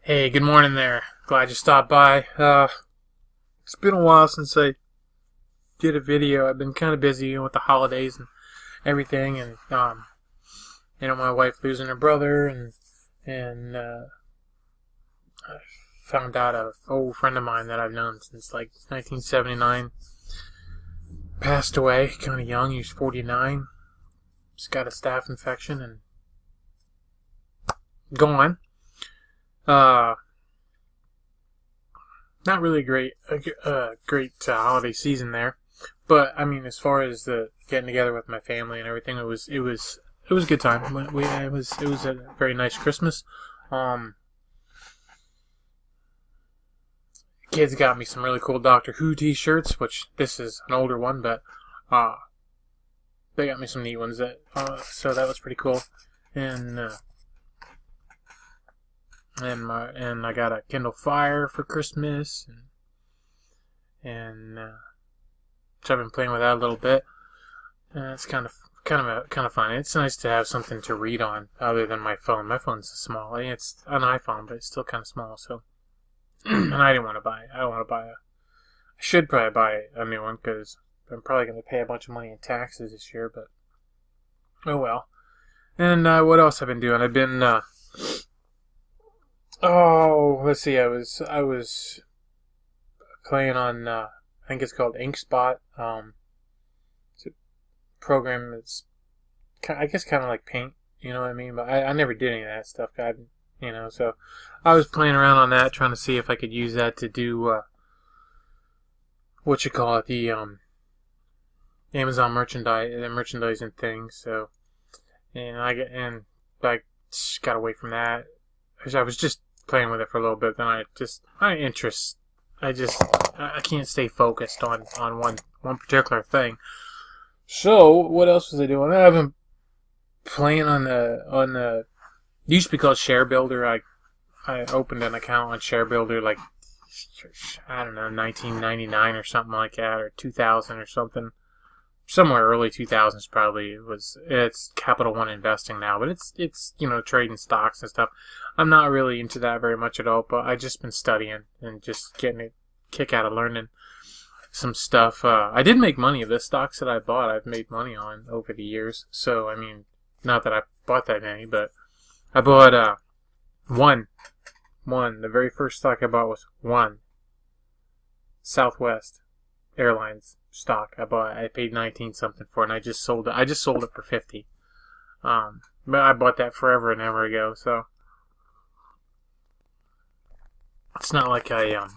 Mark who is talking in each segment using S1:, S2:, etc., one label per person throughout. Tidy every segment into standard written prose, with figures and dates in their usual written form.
S1: Hey, good morning there. Glad you stopped by. It's been a while since I did a video. I've been kind of busy with the holidays and everything, and my wife losing her brother, and I found out an old friend of mine that I've known since like 1979 passed away, kind of young. He was 49. He's got a staph infection and gone. Not really great holiday season there, but I mean, as far as the getting together with my family and everything, it was a good time. It was a very nice Christmas. Kids got me some really cool Doctor Who T-shirts, which this is an older one, but they got me some neat ones so that was pretty cool, and I got a Kindle Fire for Christmas, and so I've been playing with that a little bit. It's kind of fun. It's nice to have something to read on other than my phone. My phone's small. I mean, it's an iPhone, but it's still kind of small. So, and I didn't want to buy it. I don't want to buy I should probably buy a new one because I'm probably going to pay a bunch of money in taxes this year. But oh well. And what else I've been doing? I've been let's see. I was playing on I think it's called InkSpot. It's a program that's I guess kind of like Paint. You know what I mean? But I never did any of that stuff. So I was playing around on that, trying to see if I could use that to do the Amazon merchandising thing. So and I just got away from that. I was just playing with it for a little bit, then I can't stay focused on one particular thing. So what else was I doing? I've been playing on the it used to be called Share Builder. I opened an account on Share Builder like I don't know 1999 or something like that, or 2000 or something. Somewhere early 2000s probably. It's Capital One Investing now, but it's trading stocks and stuff. I'm not really into that very much at all, but I just been studying and just getting a kick out of learning some stuff. I did make money. The stocks that I bought, I've made money on over the years. So I mean, not that I bought that many, but I bought one. The very first stock I bought was one Southwest Airlines stock. I paid 19 something for it, and I just sold it for 50. But I bought that forever and ever ago, so it's not like I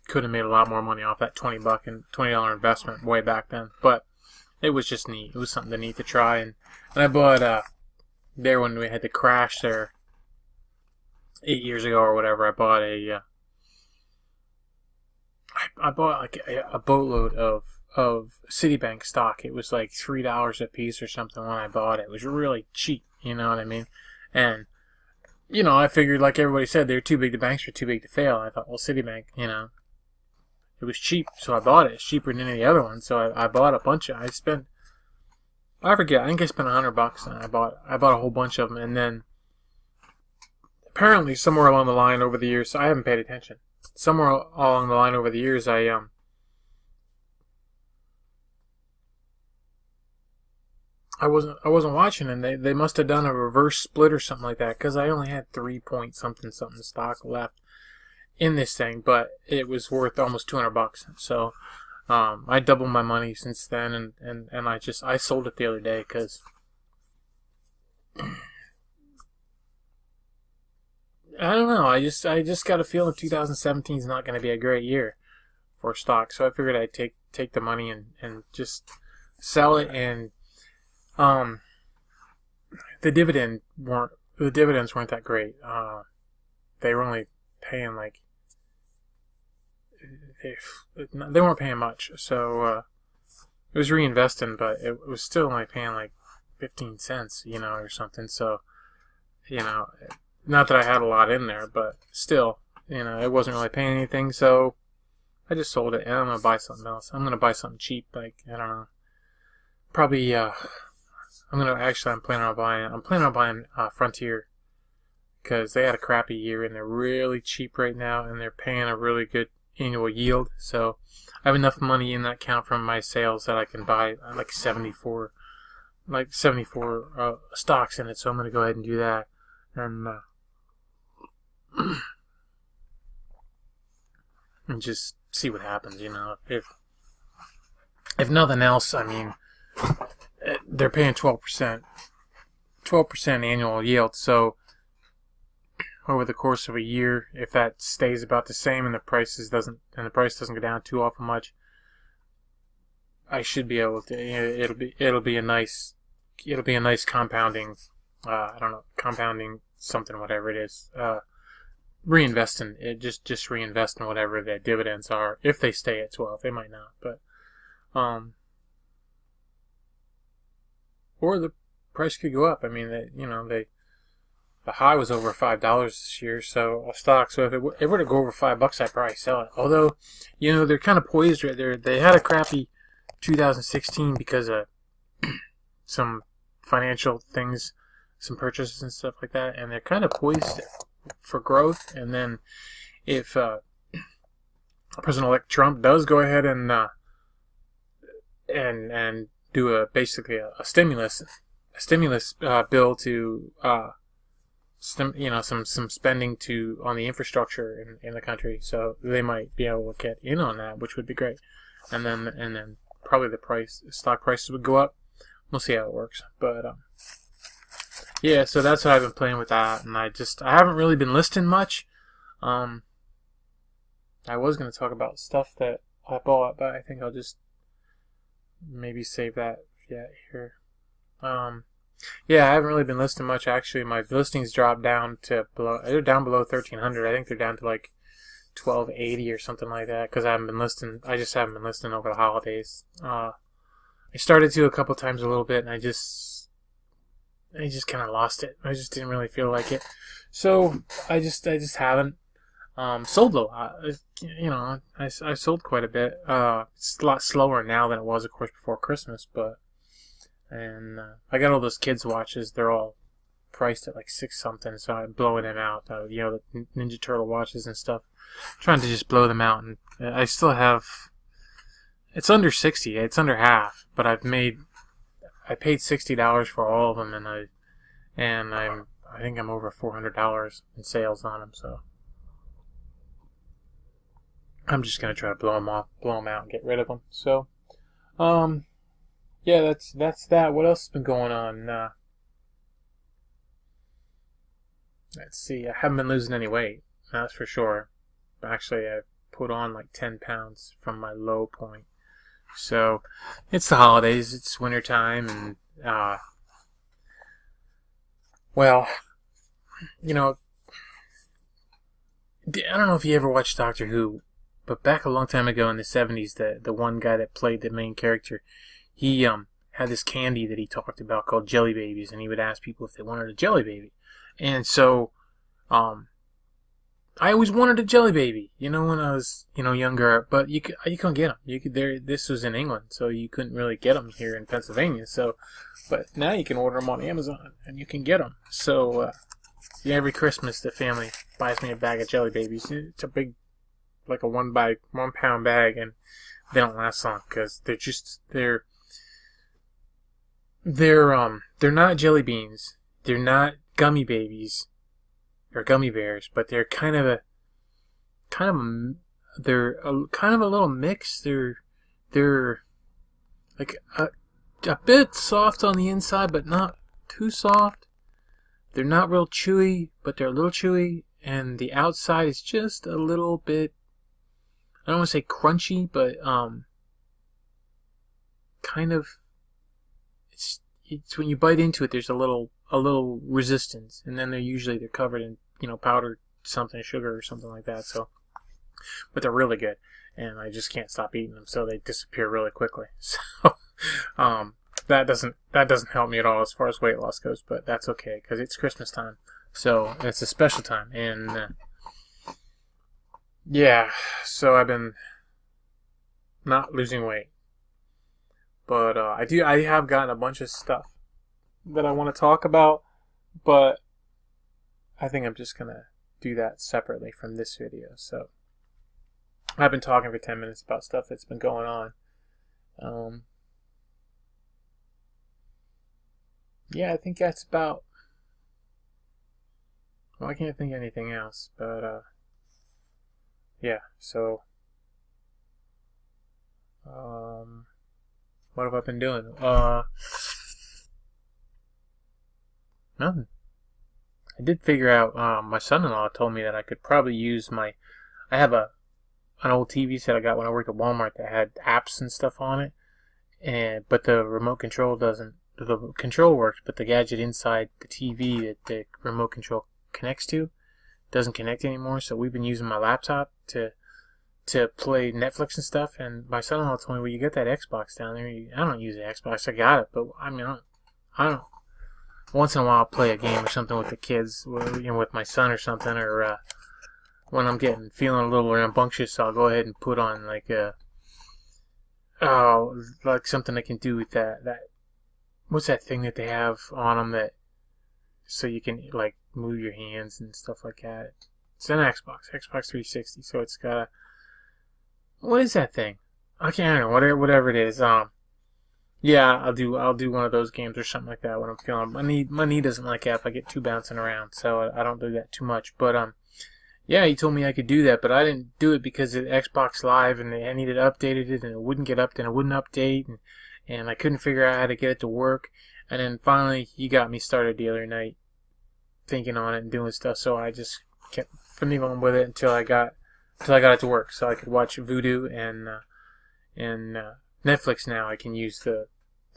S1: could have made a lot more money off that $20 investment way back then. But it was just neat. It was something neat to try, and I bought there when we had the crash there 8 years ago or whatever. I bought like a boatload of Citibank stock. It was like $3 a piece or something when I bought it. It was really cheap, you know what I mean? And I figured, like everybody said, the banks were too big to fail. And I thought, well, Citibank, it was cheap, so I bought it. It's cheaper than any of the other ones, so I bought a bunch of. I think I spent $100, and I bought a whole bunch of them, and then apparently somewhere along the line over the years, so I haven't paid attention. Somewhere along the line over the years, I wasn't watching, and they must have done a reverse split or something like that, because I only had 3 point something stock left in this thing, but it was worth almost $200. So I doubled my money since then, and I sold it the other day because I don't know. I just got a feeling 2017 is not going to be a great year for stock, so I figured I'd take the money and just sell it. And the dividends weren't that great. They were only paying like they weren't paying much, so it was reinvesting, but it was still only paying like 15 cents, or something. So not that I had a lot in there, but still, it wasn't really paying anything. So I just sold it, and I'm gonna buy something else. I'm gonna buy something cheap, like I don't know, probably I'm planning on buying Frontier, because they had a crappy year and they're really cheap right now, and they're paying a really good annual yield. So I have enough money in that account from my sales that I can buy like 74 stocks in it. So I'm going to go ahead and do that, and and just see what happens. If nothing else, I mean, they're paying 12% annual yield. So over the course of a year, if that stays about the same and the price doesn't go down too awful much, I should be able to. It'll be a nice compounding. I don't know, compounding something, whatever it is. Reinvest in it. Just reinvest in whatever the dividends are. If they stay at 12, they might not, but or the price could go up. I mean, the high was over $5 this year, so a stock. So if it were to go over $5, I'd probably sell it. Although, they're kind of poised right there. They had a crappy 2016 because of some financial things, some purchases and stuff like that, and they're kind of poised for growth. And then if President-elect Trump does go ahead and do basically a stimulus bill to some spending on the infrastructure in the country, so they might be able to get in on that, which would be great. And then probably the stock prices would go up. We'll see how it works, but yeah. So that's what I've been playing with that, and I haven't really been listing much. I was going to talk about stuff that I bought, but I think I'll just maybe save that here. Yeah, I haven't really been listing much. Actually, my listings dropped down they're down below 1,300. I think they're down to like 1,280 or something like that, because I just haven't been listing over the holidays. I started to a couple times a little bit, and I just kind of lost it. I just didn't really feel like it, so I just haven't. Sold a lot. I sold quite a bit. It's a lot slower now than it was, of course, before Christmas. And I got all those kids' watches. They're all priced at like $6 something, so I'm blowing them out. The Ninja Turtle watches and stuff. I'm trying to just blow them out, and I still have. It's under 60. It's under half, but I paid $60 for all of them, and I think I'm over $400 in sales on them. So I'm just gonna try to blow them out, and get rid of them. So, yeah, that's that. What else has been going on? Let's see. I haven't been losing any weight, that's for sure. Actually, I put on like 10 pounds from my low point. So, it's the holidays. It's winter time, and well, I don't know if you ever watched Doctor Who. But back a long time ago in the 70s, the one guy that played the main character, he had this candy that he talked about called Jelly Babies, and he would ask people if they wanted a Jelly Baby. And so, I always wanted a Jelly Baby, when I was, younger. But you couldn't get them. This was in England, so you couldn't really get them here in Pennsylvania. So, but now you can order them on Amazon, and you can get them. So, every Christmas the family buys me a bag of Jelly Babies. It's a big, like a 1 pound bag, and they don't last long because they're not jelly beans, they're not gummy babies or gummy bears, but they're kind of a little mix. They're like a bit soft on the inside, but not too soft. They're not real chewy, but they're a little chewy, and the outside is just a little bit, I don't want to say crunchy, but kind of. It's when you bite into it, there's a little resistance, and then they're covered in powdered something, sugar or something like that. So, but they're really good, and I just can't stop eating them. So they disappear really quickly. So, that doesn't help me at all as far as weight loss goes, but that's okay because it's Christmas time, so it's a special time, and. Yeah, so I've been not losing weight, but I have gotten a bunch of stuff that I want to talk about, but I think I'm just gonna do that separately from this video. So I've been talking for 10 minutes about stuff that's been going on. Yeah, I think that's about. Well, I can't think of anything else, but yeah. So what have I been doing? Nothing. I did figure out. My son-in-law told me that I could probably use my. I have an old TV set I got when I worked at Walmart that had apps and stuff on it, but the remote control doesn't. The control works, but the gadget inside the TV that the remote control connects to doesn't connect anymore. So we've been using my laptop to play Netflix and stuff. And my son-in-law told me, "Well, you get that Xbox down there." I don't use the Xbox. I got it, but I mean, I don't. Once in a while, I'll play a game or something with the kids, with my son or something, or when I'm feeling a little rambunctious, I'll go ahead and put on like something I can do with that. What's that thing that they have on them so you can like move your hands and stuff like that? It's an Xbox 360. So it's got what is that thing? I can't remember. Whatever it is. Yeah, I'll do one of those games or something like that when I'm feeling. My knee doesn't like it if I get too bouncing around, so I don't do that too much. But yeah, he told me I could do that, but I didn't do it because of Xbox Live, and I needed updated it, and it wouldn't get up, and it wouldn't update, and I couldn't figure out how to get it to work. And then finally, he got me started the other night, thinking on it and doing stuff. So I just kept fiddling on with it until I got it to work, so I could watch Voodoo and Netflix. Now I can use the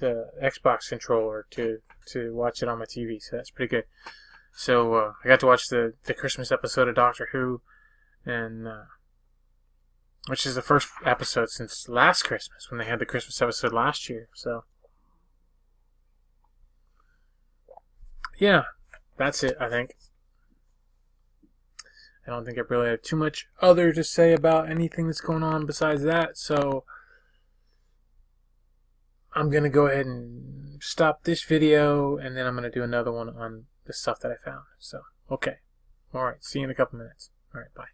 S1: Xbox controller to watch it on my TV, so that's pretty good. So I got to watch the Christmas episode of Doctor Who, and which is the first episode since last Christmas, when they had the Christmas episode last year. So yeah, that's it, I think. I don't think I really have too much other to say about anything that's going on besides that, so I'm going to go ahead and stop this video, and then I'm going to do another one on the stuff that I found. So, okay. Alright, see you in a couple minutes. Alright, bye.